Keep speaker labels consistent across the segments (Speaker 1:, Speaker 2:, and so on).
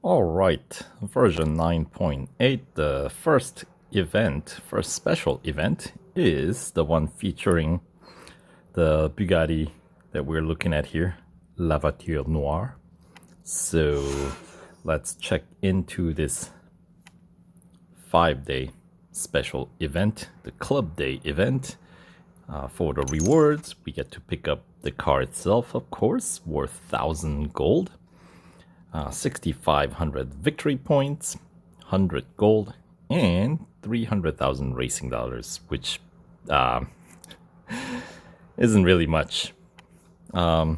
Speaker 1: All right, version 9.8, the first special event, is the one featuring the Bugatti that we're looking at here, La Voiture Noire. So let's check into this 5-day special event, the Club Day event. For the rewards, we get to pick up the car itself, of course, worth 1,000 gold. 6,500 victory points, 100 gold, and 300,000 racing dollars, which isn't really much. And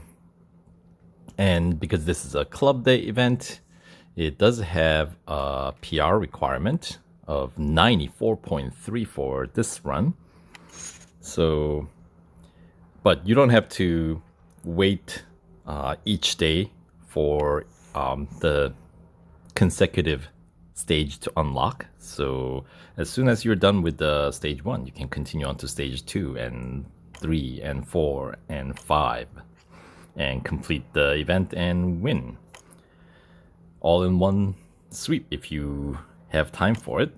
Speaker 1: because this is a club day event, it does have a PR requirement of 94.3 for this run. So, but you don't have to wait each day for the consecutive stage to unlock. So as soon as you're done with the stage 1, you can continue on to stage 2 and 3 and 4 and 5 and complete the event and win. All in one sweep if you have time for it.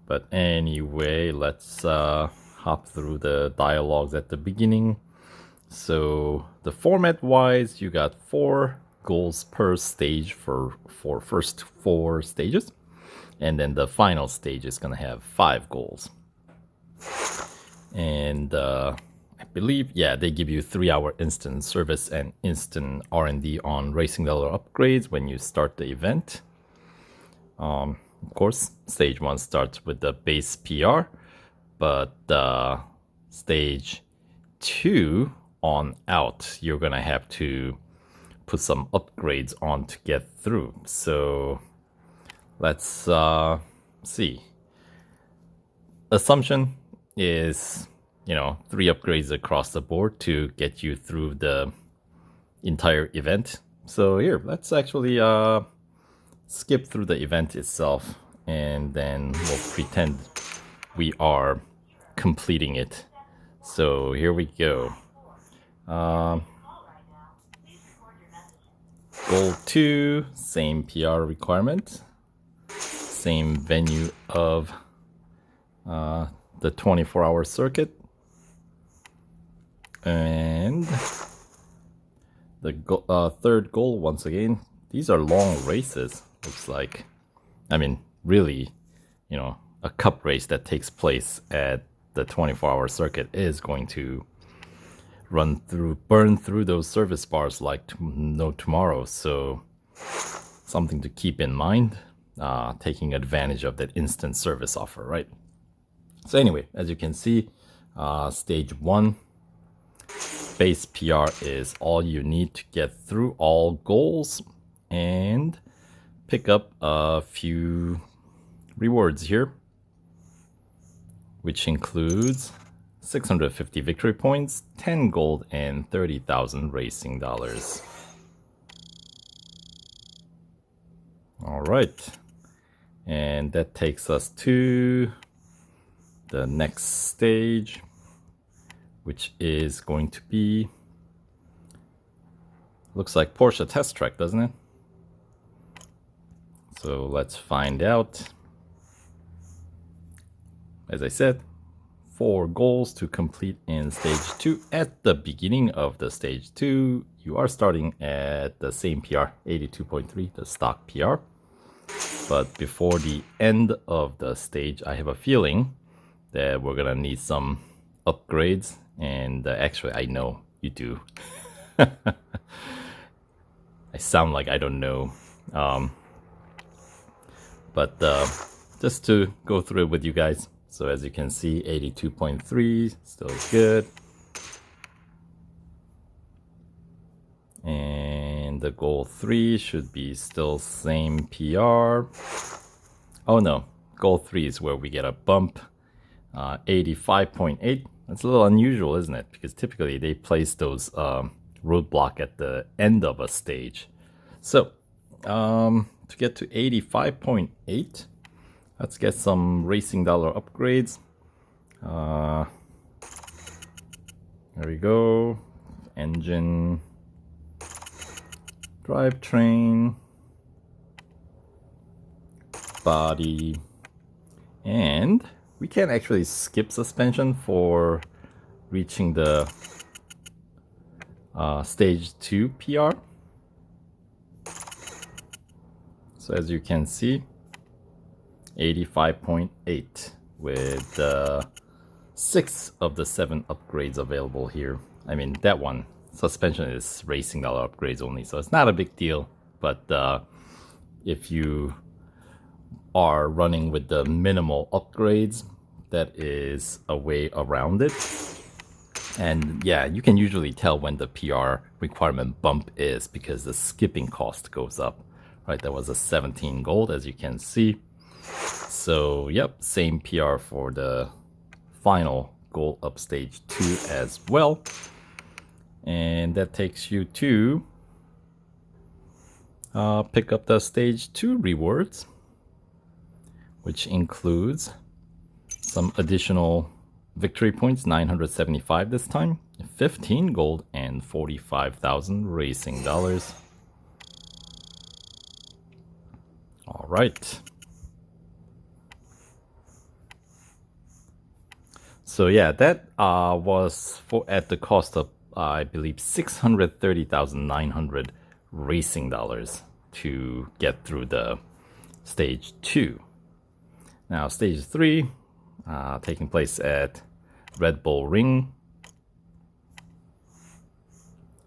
Speaker 1: But anyway, let's hop through the dialogues at the beginning. So the format wise, you got 4 goals per stage for first 4 stages, and then the final stage is gonna have 5 goals. And I believe, yeah, they give you 3-hour instant service and instant R&D on racing dollar upgrades when you start the event. Of course, stage 1 starts with the base PR, but stage 2 on out, you're gonna have to put some upgrades on to get through. So let's see. Assumption is, 3 upgrades across the board to get you through the entire event. So here, let's actually skip through the event itself, and then we'll pretend we are completing it. So here we go. Goal 2, same PR requirement, same venue of the 24-hour circuit, and the third goal, once again, these are long races, looks like. I mean, really, a cup race that takes place at the 24-hour circuit is going to burn through those service bars like no tomorrow. So something to keep in mind, taking advantage of that instant service offer, right? So anyway, as you can see, stage 1 base PR is all you need to get through all goals and pick up a few rewards here, which includes 650 victory points, 10 gold, and 30,000 racing dollars. All right. And that takes us to the next stage, which is going to be, looks like Porsche test track, doesn't it? So let's find out. As I said, 4 goals to complete in stage 2. At the beginning of the stage 2, you are starting at the same PR, 82.3, the stock PR. But before the end of the stage, I have a feeling that we're gonna need some upgrades, and actually I know you do. I sound like I don't know. But just to go through it with you guys. So as you can see, 82.3, still good. And the goal 3 should be still same PR. Oh no, goal 3 is where we get a bump. 85.8. That's a little unusual, isn't it? Because typically they place those roadblock at the end of a stage. So to get to 85.8, let's get some racing dollar upgrades. There we go. Engine, drivetrain, body, and we can actually skip suspension for reaching the stage 2 PR. So as you can see, 85.8 with 6 of the 7 upgrades available here. I mean, that one, suspension is racing dollar upgrades only, so it's not a big deal. But if you are running with the minimal upgrades, that is a way around it. And yeah, you can usually tell when the PR requirement bump is because the skipping cost goes up. Right, that was a 17 gold, as you can see. So yep, same PR for the final gold up stage 2 as well. And that takes you to pick up the stage 2 rewards, which includes some additional victory points, 975 this time, 15 gold, and 45,000 racing dollars. All right. So yeah, that was at the cost of I believe 630,900 racing dollars to get through the stage 2. Now stage 3, taking place at Red Bull Ring.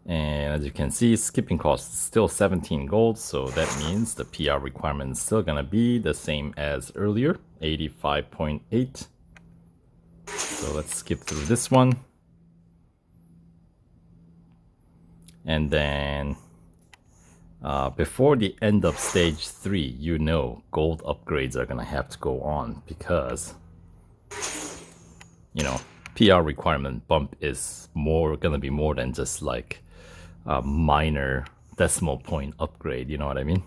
Speaker 1: And as you can see, skipping cost is still 17 gold, so that means the PR requirement is still gonna be the same as earlier, 85.8. So let's skip through this one. And then before the end of stage 3, you know gold upgrades are gonna have to go on because, you know, PR requirement bump is gonna be more than just like a minor decimal point upgrade, you know what I mean?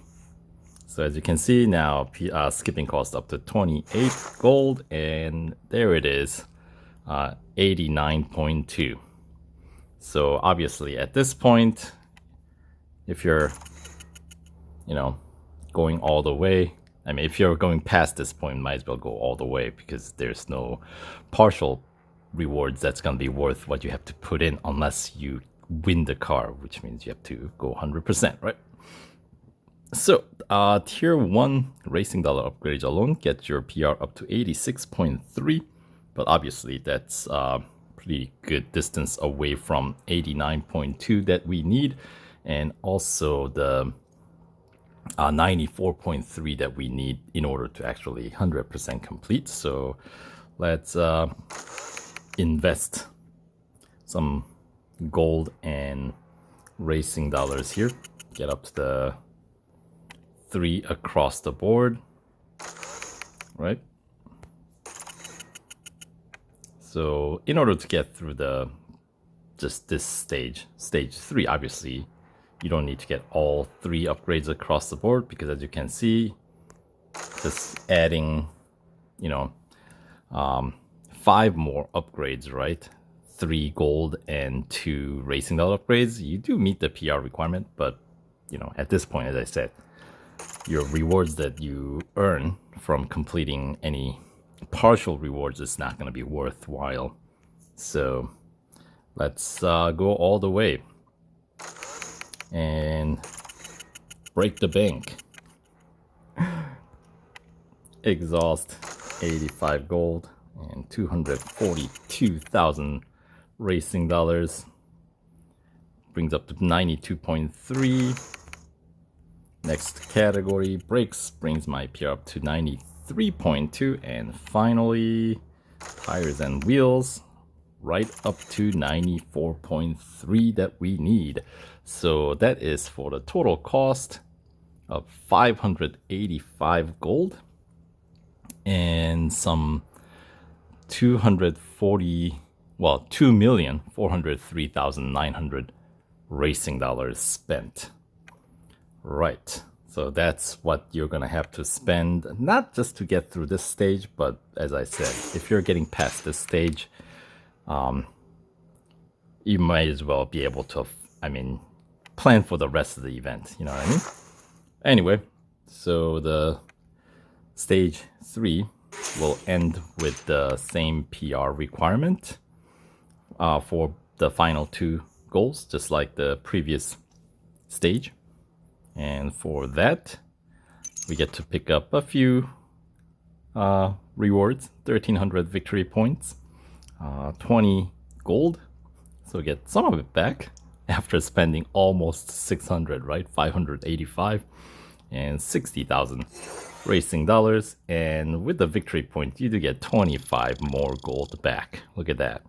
Speaker 1: So as you can see now, skipping cost up to 28 gold, and there it is, 89.2. So obviously at this point, if you're, you know, going all the way, I mean, if you're going past this point, might as well go all the way because there's no partial rewards that's going to be worth what you have to put in unless you win the car, which means you have to go 100%, right? So, tier 1 racing dollar upgrades alone get your PR up to 86.3, but obviously that's pretty good distance away from 89.2 that we need, and also the 94.3 that we need in order to actually 100% complete. So let's invest some gold and racing dollars here, get up to the 3 across the board, right? So in order to get through just this stage 3, obviously you don't need to get all 3 upgrades across the board, because as you can see, just adding, you know, 5 more upgrades, right? 3 gold and 2 racing dollar upgrades, you do meet the PR requirement. But you know, at this point, as I said, your rewards that you earn from completing any partial rewards is not going to be worthwhile. So let's go all the way and break the bank. Exhaust 85 gold and 242,000 racing dollars. Brings up to 92.3. Next category, brakes, brings my PR up to 93.2. And finally, tires and wheels, right up to 94.3 that we need. So that is for the total cost of 585 gold and some 2,403,900 racing dollars spent. Right, so that's what you're gonna have to spend, not just to get through this stage, but as I said, if you're getting past this stage, you might as well be able to, plan for the rest of the event, you know what I mean? Anyway, so the Stage 3 will end with the same PR requirement for the final 2 goals, just like the previous stage. And for that, we get to pick up a few rewards, 1300 victory points, 20 gold, so get some of it back after spending almost 600, right? 585 and 60,000 racing dollars, and with the victory point you do get 25 more gold back. Look at that.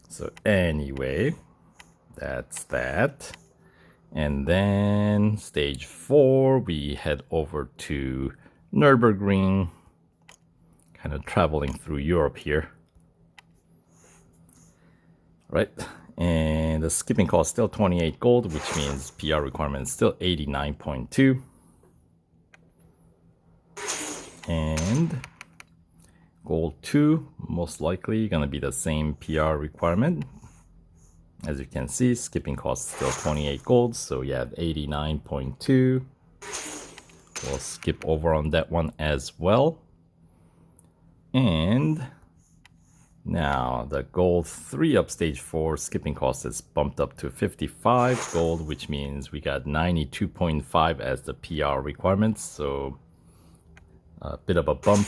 Speaker 1: So anyway, that's that. And then stage 4, we head over to Nürburgring, kind of traveling through Europe here. Right, and the skipping cost still 28 gold, which means PR requirement is still 89.2. And goal 2, most likely gonna be the same PR requirement. As you can see, skipping cost still 28 gold, so you have 89.2. We'll skip over on that one as well. And now the goal 3 of stage 4 skipping cost is bumped up to 55 gold, which means we got 92.5 as the PR requirements, so a bit of a bump.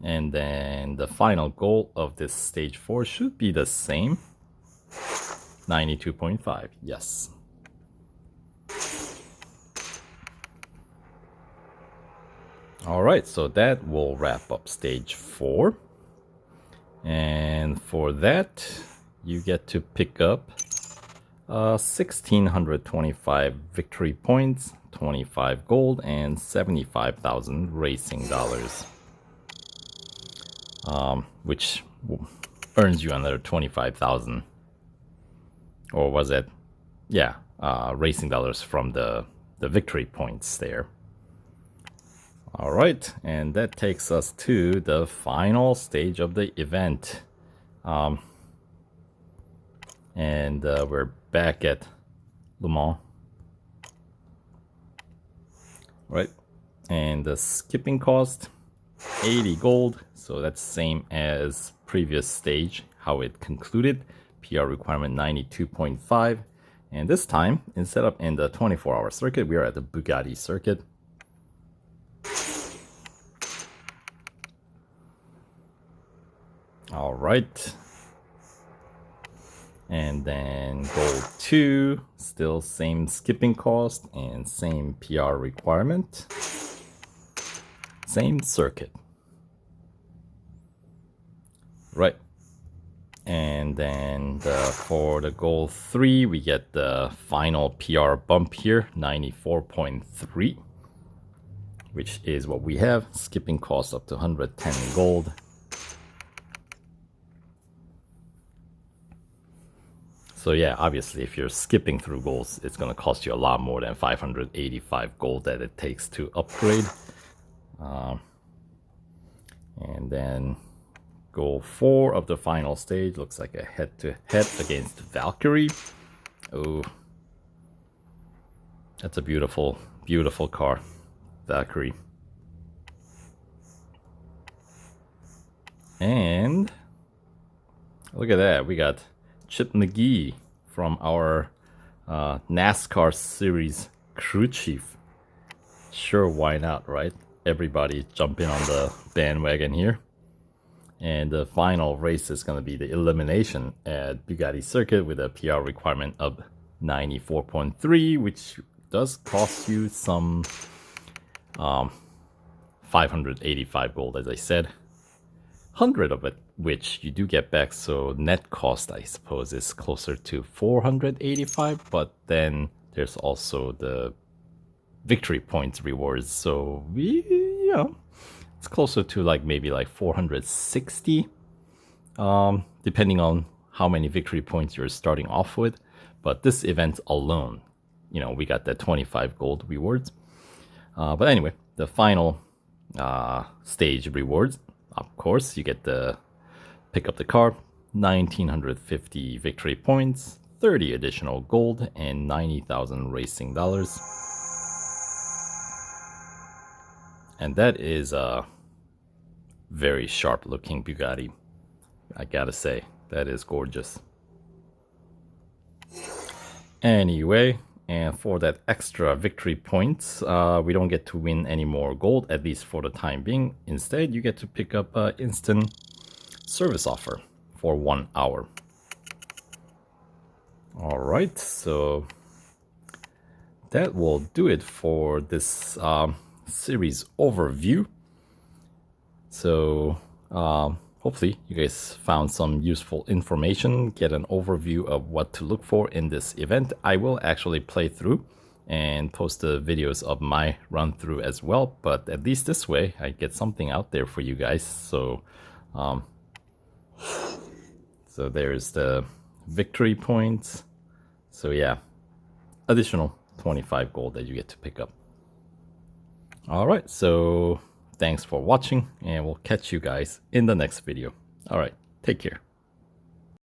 Speaker 1: And then the final goal of this stage 4 should be the same, 92.5, yes. Alright, so that will wrap up stage 4. And for that, you get to pick up 1,625 victory points, 25 gold, and 75,000 racing dollars. Which earns you another 25,000. Or was it? Yeah, racing dollars from the victory points there. Alright, and that takes us to the final stage of the event. And we're back at Le Mans. Right, and the skipping cost, 80 gold, so that's same as previous stage, how it concluded. PR requirement 92.5. And this time, instead of in the 24-hour circuit, we are at the Bugatti circuit. All right, and then goal 2, still same skipping cost and same PR requirement, same circuit. Right, and then for the goal 3, we get the final PR bump here, 94.3, which is what we have. Skipping cost up to 110 gold. So yeah, obviously if you're skipping through goals, it's going to cost you a lot more than 585 gold that it takes to upgrade. And then goal 4 of the final stage looks like a head-to-head against Valkyrie. Oh, that's a beautiful, beautiful car, Valkyrie. And look at that, we got Chip McGee from our NASCAR series crew chief. Sure, why not, right? Everybody jump in on the bandwagon here. And the final race is going to be the elimination at Bugatti circuit with a PR requirement of 94.3, which does cost you some 585 gold, as I said. 100 of it, which you do get back, so net cost, I suppose, is closer to 485, but then there's also the victory points rewards, so it's closer to like maybe like 460, depending on how many victory points you're starting off with. But this event alone, we got that 25 gold rewards. But anyway, the final stage rewards, of course, you get to pick up the car, 1,950 victory points, 30 additional gold, and 90,000 racing dollars. And that is a very sharp looking Bugatti. I gotta say, that is gorgeous. Anyway, and for that extra victory points, we don't get to win any more gold, at least for the time being. Instead, you get to pick up an instant service offer for 1 hour. All right, so that will do it for this series overview. So hopefully you guys found some useful information, get an overview of what to look for in this event. I will actually play through and post the videos of my run through as well, but at least this way I get something out there for you guys. So so there's the victory points. So yeah, additional 25 gold that you get to pick up. All right, so thanks for watching, and we'll catch you guys in the next video. All right, take care.